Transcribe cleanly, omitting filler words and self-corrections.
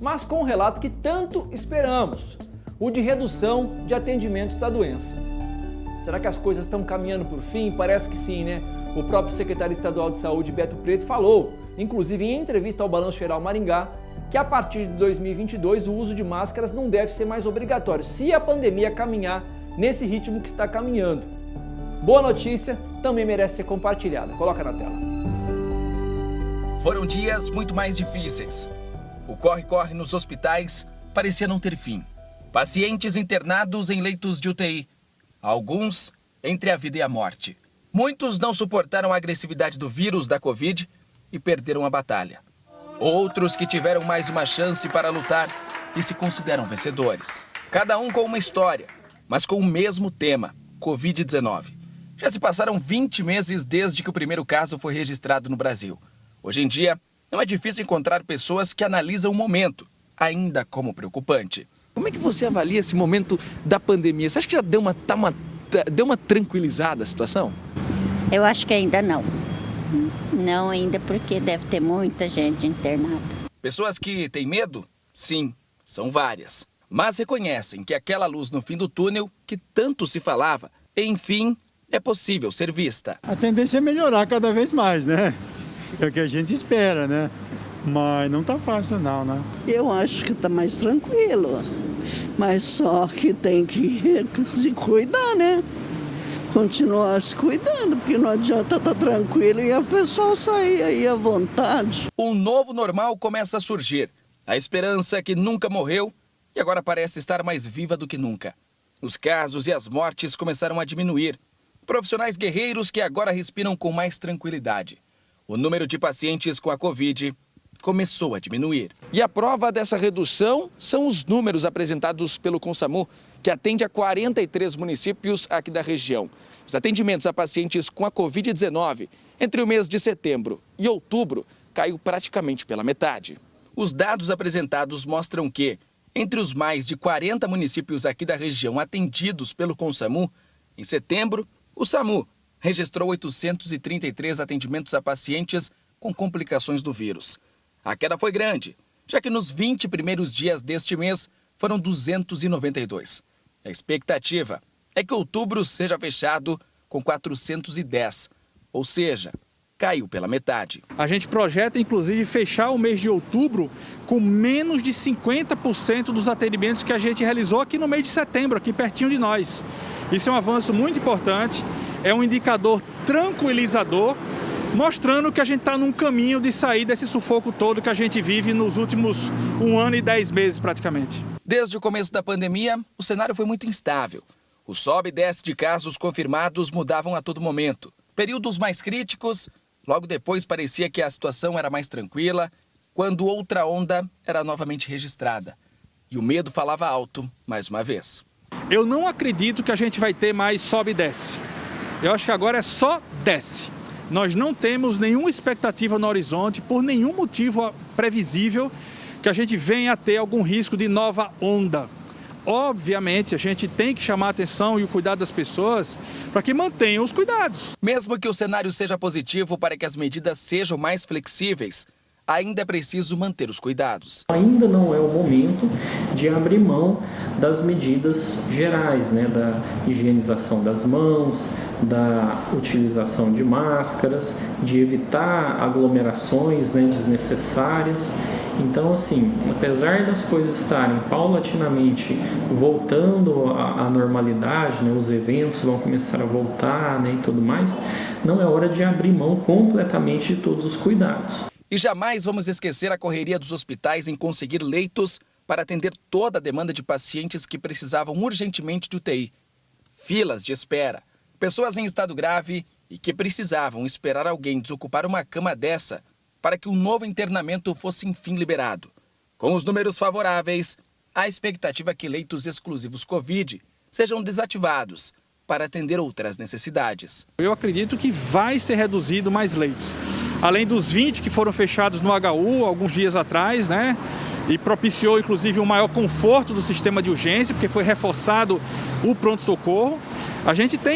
mas com um relato que tanto esperamos, o de redução de atendimentos da doença. Será que as coisas estão caminhando por fim? Parece que sim, né? O próprio secretário estadual de saúde, Beto Preto, falou, inclusive em entrevista ao Balanço Geral Maringá, que a partir de 2022 o uso de máscaras não deve ser mais obrigatório, se a pandemia caminhar nesse ritmo que está caminhando. Boa notícia, também merece ser compartilhada. Coloca na tela. Foram dias muito mais difíceis. O corre-corre nos hospitais parecia não ter fim. Pacientes internados em leitos de UTI. Alguns entre a vida e a morte. Muitos não suportaram a agressividade do vírus da Covid e perderam a batalha. Outros que tiveram mais uma chance para lutar e se consideram vencedores. Cada um com uma história, mas com o mesmo tema, Covid-19. Já se passaram 20 meses desde que o primeiro caso foi registrado no Brasil. Hoje em dia, não é difícil encontrar pessoas que analisam o momento, ainda como preocupante. Como é que você avalia esse momento da pandemia? Você acha que já deu uma tranquilizada a situação? Eu acho que ainda não. Não ainda, porque deve ter muita gente internada. Pessoas que têm medo? Sim, são várias. Mas reconhecem que aquela luz no fim do túnel, que tanto se falava, enfim, é possível ser vista. A tendência é melhorar cada vez mais, né? É o que a gente espera, né? Mas não tá fácil não, né? Eu acho que tá mais tranquilo, mas só que tem que se cuidar, né? Continuar se cuidando, porque não adianta estar tranquilo e a pessoa sair aí à vontade. Um novo normal começa a surgir. A esperança que nunca morreu e agora parece estar mais viva do que nunca. Os casos e as mortes começaram a diminuir. Profissionais guerreiros que agora respiram com mais tranquilidade. O número de pacientes com a Covid começou a diminuir. E a prova dessa redução são os números apresentados pelo Consamu, que atende a 43 municípios aqui da região. Os atendimentos a pacientes com a Covid-19 entre o mês de setembro e outubro caiu praticamente pela metade. Os dados apresentados mostram que, entre os mais de 40 municípios aqui da região atendidos pelo Consamu, em setembro, o SAMU registrou 833 atendimentos a pacientes com complicações do vírus. A queda foi grande, já que nos 20 primeiros dias deste mês foram 292. A expectativa é que outubro seja fechado com 410, ou seja, caiu pela metade. A gente projeta, inclusive, fechar o mês de outubro com menos de 50% dos atendimentos que a gente realizou aqui no mês de setembro, aqui pertinho de nós. Isso é um avanço muito importante, é um indicador tranquilizador, mostrando que a gente está num caminho de sair desse sufoco todo que a gente vive nos últimos 1 ano e 10 meses praticamente. Desde o começo da pandemia, o cenário foi muito instável. O sobe e desce de casos confirmados mudavam a todo momento. Períodos mais críticos, logo depois parecia que a situação era mais tranquila, quando outra onda era novamente registrada. E o medo falava alto mais uma vez. Eu não acredito que a gente vai ter mais sobe e desce. Eu acho que agora é só desce. Nós não temos nenhuma expectativa no horizonte, por nenhum motivo previsível, que a gente venha a ter algum risco de nova onda. Obviamente, a gente tem que chamar a atenção e o cuidado das pessoas para que mantenham os cuidados. Mesmo que o cenário seja positivo para que as medidas sejam mais flexíveis, ainda é preciso manter os cuidados. Ainda não é o momento de abrir mão das medidas gerais, né? Da higienização das mãos, da utilização de máscaras, de evitar aglomerações, né, desnecessárias. Então, assim, apesar das coisas estarem paulatinamente voltando à normalidade, né, os eventos vão começar a voltar, né, e tudo mais, não é hora de abrir mão completamente de todos os cuidados. E jamais vamos esquecer a correria dos hospitais em conseguir leitos para atender toda a demanda de pacientes que precisavam urgentemente de UTI. Filas de espera, pessoas em estado grave e que precisavam esperar alguém desocupar uma cama dessa para que um novo internamento fosse enfim liberado. Com os números favoráveis, a expectativa é que leitos exclusivos Covid sejam desativados para atender outras necessidades. Eu acredito que vai ser reduzido mais leitos. Além dos 20 que foram fechados no HU alguns dias atrás, né? E propiciou, inclusive, um maior conforto do sistema de urgência, porque foi reforçado o pronto-socorro. A gente tem